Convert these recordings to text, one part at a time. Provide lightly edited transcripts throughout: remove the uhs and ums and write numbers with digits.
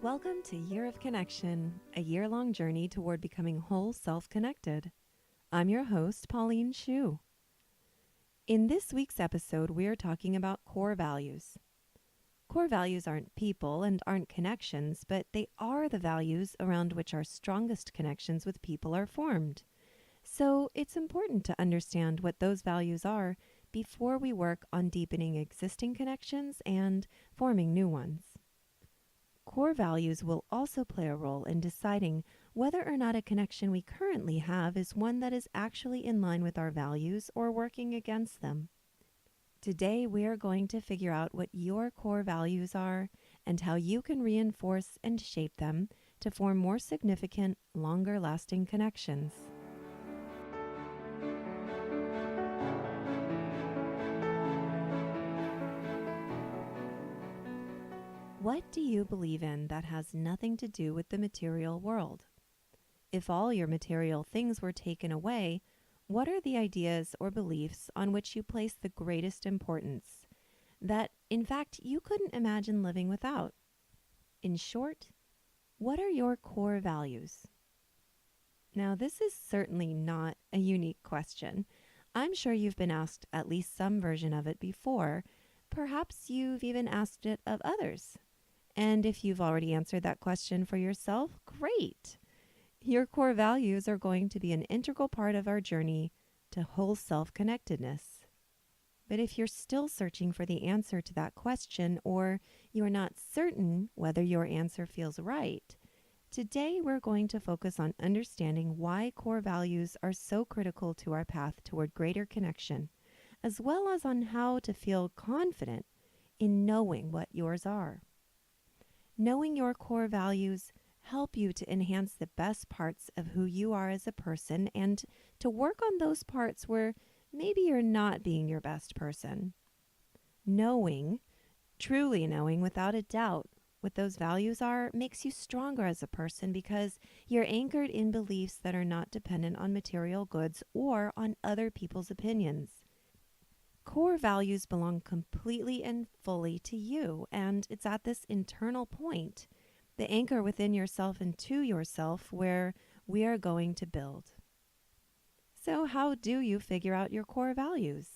Welcome to Year of Connection, a year-long journey toward becoming whole self-connected. I'm your host, Pauline Shu. In this week's episode, we're talking about core values. Core values aren't people and aren't connections, but they are the values around which our strongest connections with people are formed. So it's important to understand what those values are before we work on deepening existing connections and forming new ones. Core values will also play a role in deciding whether or not a connection we currently have is one that is actually in line with our values or working against them. Today, we are going to figure out what your core values are and how you can reinforce and shape them to form more significant, longer-lasting connections. What do you believe in that has nothing to do with the material world? If all your material things were taken away, what are the ideas or beliefs on which you place the greatest importance that, in fact, you couldn't imagine living without? In short, what are your core values? Now, this is certainly not a unique question. I'm sure you've been asked at least some version of it before. Perhaps you've even asked it of others. And if you've already answered that question for yourself, great! Your core values are going to be an integral part of our journey to whole self-connectedness. But if you're still searching for the answer to that question, or you're not certain whether your answer feels right, today we're going to focus on understanding why core values are so critical to our path toward greater connection, as well as on how to feel confident in knowing what yours are. Knowing your core values help you to enhance the best parts of who you are as a person and to work on those parts where maybe you're not being your best person. Knowing, truly knowing without a doubt what those values are makes you stronger as a person because you're anchored in beliefs that are not dependent on material goods or on other people's opinions. Core values belong completely and fully to you, and it's at this internal point, the anchor within yourself and to yourself, where we are going to build. So how do you figure out your core values?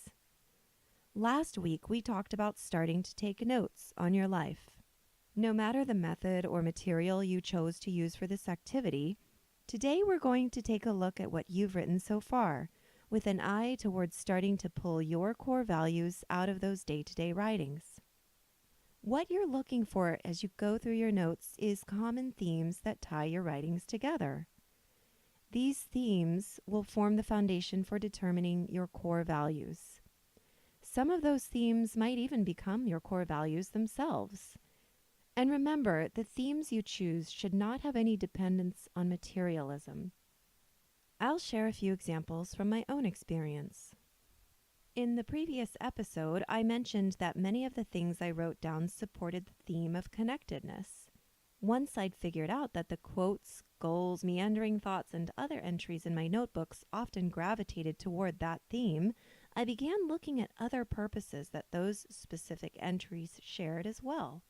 Last week, we talked about starting to take notes on your life. No matter the method or material you chose to use for this activity, today we're going to take a look at what you've written so far, with an eye towards starting to pull your core values out of those day-to-day writings. What you're looking for as you go through your notes is common themes that tie your writings together. These themes will form the foundation for determining your core values. Some of those themes might even become your core values themselves. And remember, the themes you choose should not have any dependence on materialism. I'll share a few examples from my own experience. In the previous episode, I mentioned that many of the things I wrote down supported the theme of connectedness. Once I'd figured out that the quotes, goals, meandering thoughts, and other entries in my notebooks often gravitated toward that theme, I began looking at other purposes that those specific entries shared as well.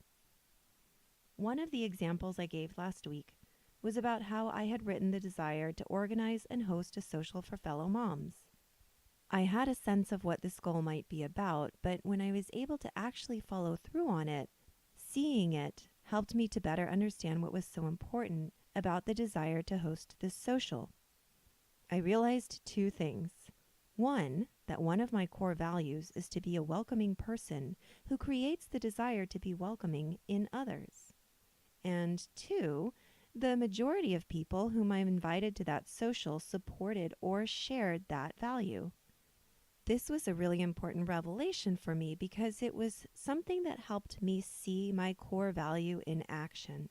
One of the examples I gave last week was about how I had written the desire to organize and host a social for fellow moms. I had a sense of what this goal might be about, but when I was able to actually follow through on it, seeing it helped me to better understand what was so important about the desire to host this social. I realized two things. One, that one of my core values is to be a welcoming person who creates the desire to be welcoming in others. And two, the majority of people whom I've invited to that social supported or shared that value. This was a really important revelation for me because it was something that helped me see my core value in action.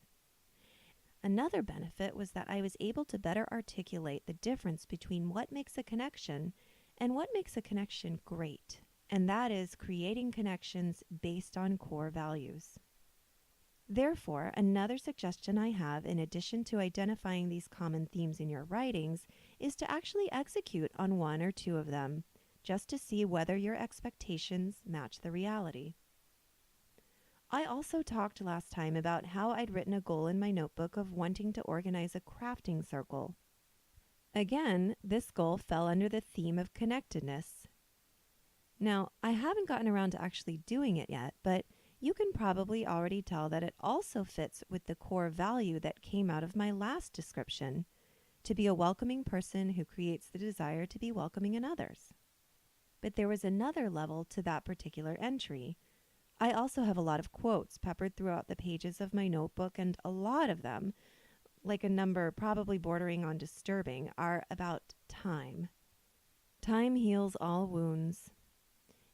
Another benefit was that I was able to better articulate the difference between what makes a connection and what makes a connection great, and that is creating connections based on core values. Therefore, another suggestion I have, in addition to identifying these common themes in your writings, is to actually execute on one or two of them, just to see whether your expectations match the reality. I also talked last time about how I'd written a goal in my notebook of wanting to organize a crafting circle. Again, this goal fell under the theme of connectedness. Now, I haven't gotten around to actually doing it yet, but you can probably already tell that it also fits with the core value that came out of my last description, to be a welcoming person who creates the desire to be welcoming in others. But there was another level to that particular entry. I also have a lot of quotes peppered throughout the pages of my notebook, and a lot of them, like a number probably bordering on disturbing, are about time. Time heals all wounds.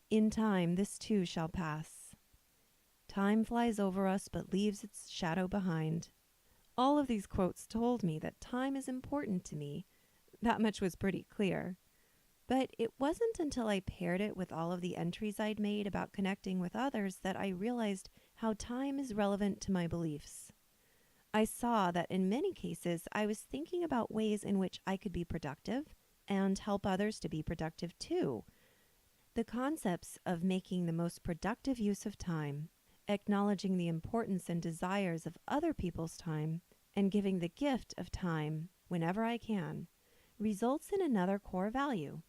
In time, this too shall pass. Time flies over us but leaves its shadow behind. All of these quotes told me that time is important to me. That much was pretty clear. But it wasn't until I paired it with all of the entries I'd made about connecting with others that I realized how time is relevant to my beliefs. I saw that in many cases I was thinking about ways in which I could be productive and help others to be productive too. The concepts of making the most productive use of time, acknowledging the importance and desires of other people's time, and giving the gift of time whenever I can, results in another core value: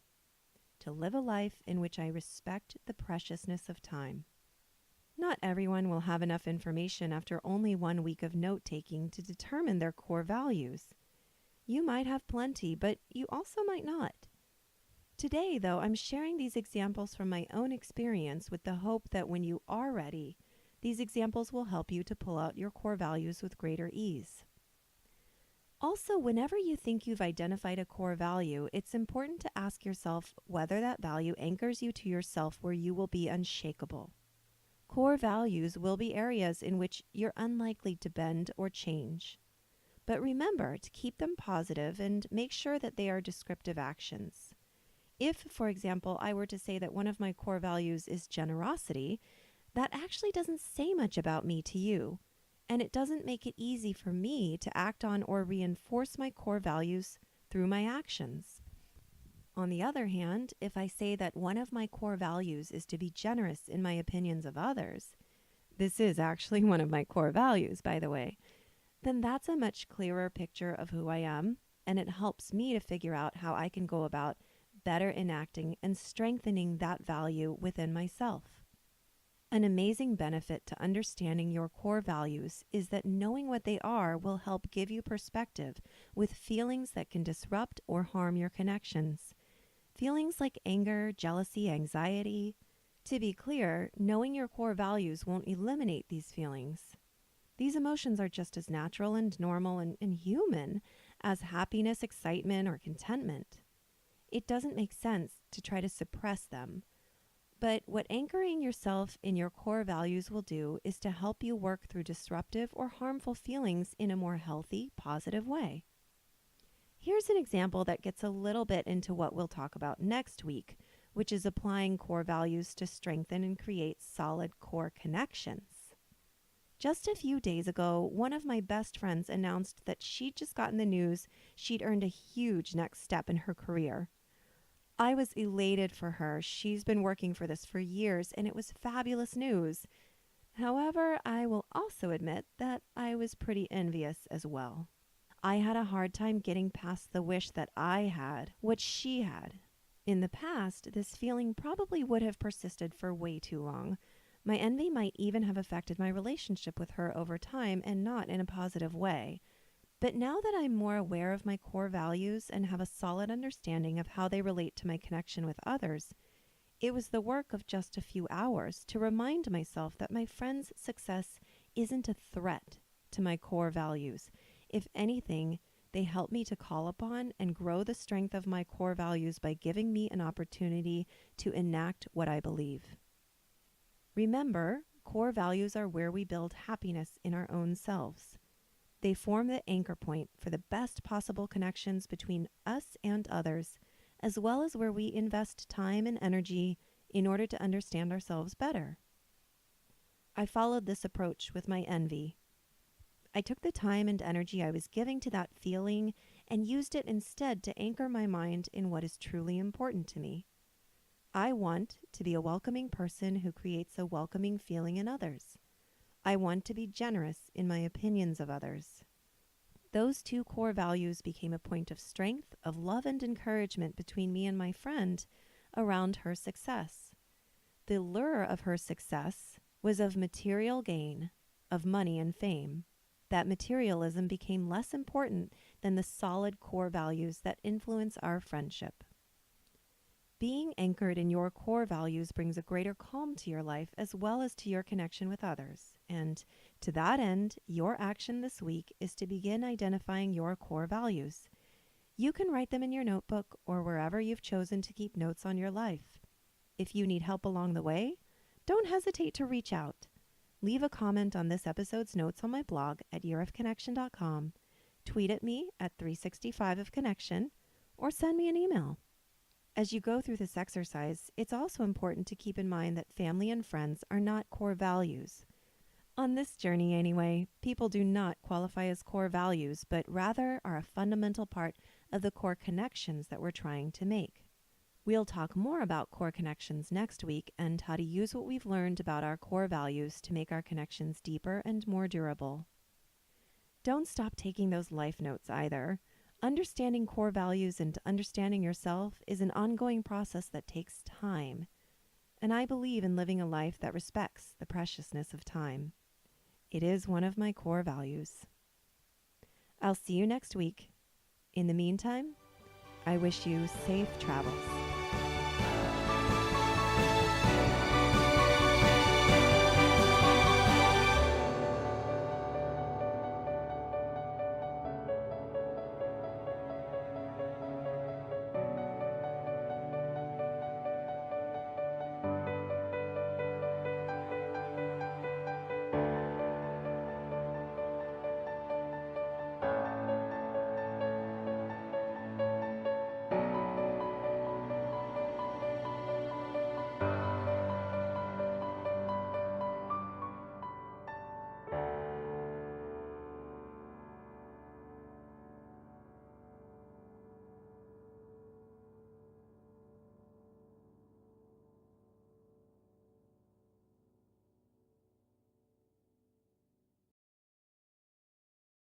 to live a life in which I respect the preciousness of time. Not everyone will have enough information after only 1 week of note-taking to determine their core values. You might have plenty, but you also might not. Today, though, I'm sharing these examples from my own experience with the hope that when you are ready, these examples will help you to pull out your core values with greater ease. Also, whenever you think you've identified a core value, it's important to ask yourself whether that value anchors you to yourself where you will be unshakable. Core values will be areas in which you're unlikely to bend or change. But remember to keep them positive and make sure that they are descriptive actions. If, for example, I were to say that one of my core values is generosity, that actually doesn't say much about me to you, and it doesn't make it easy for me to act on or reinforce my core values through my actions. On the other hand, if I say that one of my core values is to be generous in my opinions of others, this is actually one of my core values, by the way, then that's a much clearer picture of who I am, and it helps me to figure out how I can go about better enacting and strengthening that value within myself. An amazing benefit to understanding your core values is that knowing what they are will help give you perspective with feelings that can disrupt or harm your connections. Feelings like anger, jealousy, anxiety. To be clear, knowing your core values won't eliminate these feelings. These emotions are just as natural and normal and human as happiness, excitement, or contentment. It doesn't make sense to try to suppress them. But what anchoring yourself in your core values will do is to help you work through disruptive or harmful feelings in a more healthy, positive way. Here's an example that gets a little bit into what we'll talk about next week, which is applying core values to strengthen and create solid core connections. Just a few days ago, one of my best friends announced that she'd just gotten the news she'd earned a huge next step in her career. I was elated for her. She's been working for this for years, and it was fabulous news. However, I will also admit that I was pretty envious as well. I had a hard time getting past the wish that I had what she had. In the past, this feeling probably would have persisted for way too long. My envy might even have affected my relationship with her over time, and not in a positive way. But now that I'm more aware of my core values and have a solid understanding of how they relate to my connection with others, it was the work of just a few hours to remind myself that my friend's success isn't a threat to my core values. If anything, they help me to call upon and grow the strength of my core values by giving me an opportunity to enact what I believe. Remember, core values are where we build happiness in our own selves. They form the anchor point for the best possible connections between us and others, as well as where we invest time and energy in order to understand ourselves better. I followed this approach with my envy. I took the time and energy I was giving to that feeling and used it instead to anchor my mind in what is truly important to me. I want to be a welcoming person who creates a welcoming feeling in others. I want to be generous in my opinions of others. Those two core values became a point of strength, of love and encouragement between me and my friend around her success. The lure of her success was of material gain, of money and fame. That materialism became less important than the solid core values that influence our friendship. Being anchored in your core values brings a greater calm to your life as well as to your connection with others. And to that end, your action this week is to begin identifying your core values. You can write them in your notebook or wherever you've chosen to keep notes on your life. If you need help along the way, don't hesitate to reach out. Leave a comment on this episode's notes on my blog at yearofconnection.com, tweet at me at 365ofconnection, or send me an email. As you go through this exercise, it's also important to keep in mind that family and friends are not core values. On this journey anyway, people do not qualify as core values, but rather are a fundamental part of the core connections that we're trying to make. We'll talk more about core connections next week and how to use what we've learned about our core values to make our connections deeper and more durable. Don't stop taking those life notes either. Understanding core values and understanding yourself is an ongoing process that takes time. And I believe in living a life that respects the preciousness of time. It is one of my core values. I'll see you next week. In the meantime, I wish you safe travels.